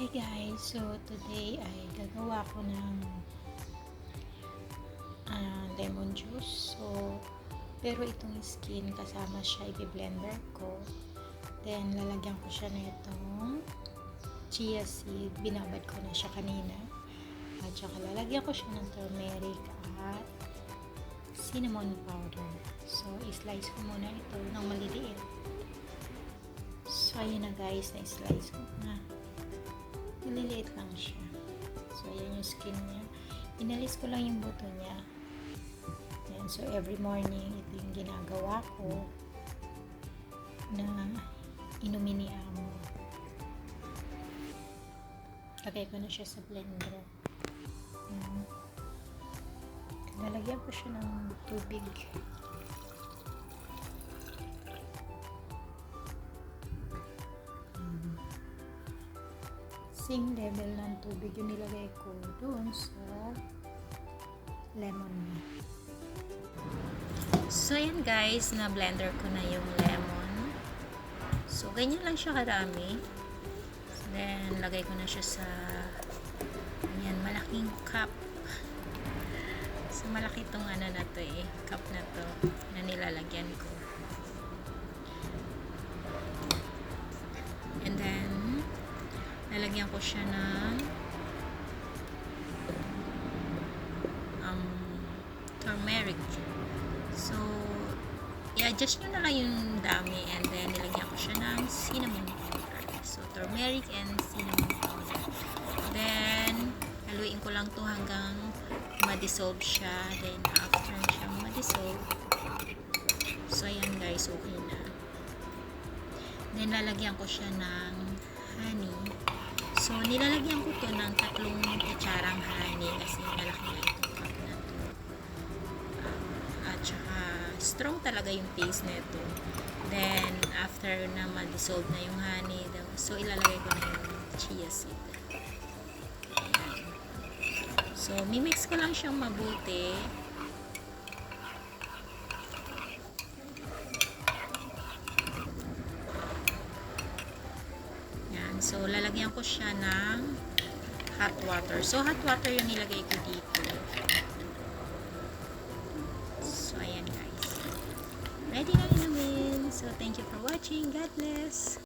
Hi guys, so today ay gagawa ko ng lemon juice. Pero itong skin kasama siya, i-blender ko. Then lalagyan ko siya na itong chia seed. Binabad ko na siya kanina. At saka lalagyan ko siya ng turmeric at cinnamon powder. So i-slice ko muna ito ng maliliit. So ayun na guys, na-slice ko na. Maliliit lang siya. So, ayan yung skin niya. Inalis ko lang yung buto niya. Ayan. So, every morning, ito yung ginagawa ko na inumin ni Amo. Lagay ko na siya sa blender. Lalagyan ko siya ng tubig. Same level ng tubig yung nilagay ko doon sa lemon niya. So, yan guys, na blender ko na yung lemon. So, ganyan lang siya karami. Then, lagay ko na siya sa yan, malaking cup. So, malaki itong ano na to cup na to na nilalagyan ko. And then, lalagyan ko siya ng turmeric. So, i-adjust nyo na lang yung dami and then nilagyan ko siya ng cinnamon powder. So, turmeric and cinnamon powder. Then, haluin ko lang to hanggang ma-dissolve siya. Then, after siya ma-dissolve, so, ayan guys, okay na. Then, lalagyan ko siya ng honey. So, nilalagyan ko to ng 3 kutsarang honey kasi malaki na itong cup na to. At saka, strong talaga yung taste nito. Then, after na ma-dissolve na yung honey, so, ilalagay ko na yung chia seed. Ayan. So, mimix ko lang siyang mabuti. So, lalagyan ko siya ng hot water. So, hot water yung nilagay ko dito. So, ayan guys. Ready na inumin. So, thank you for watching. God bless.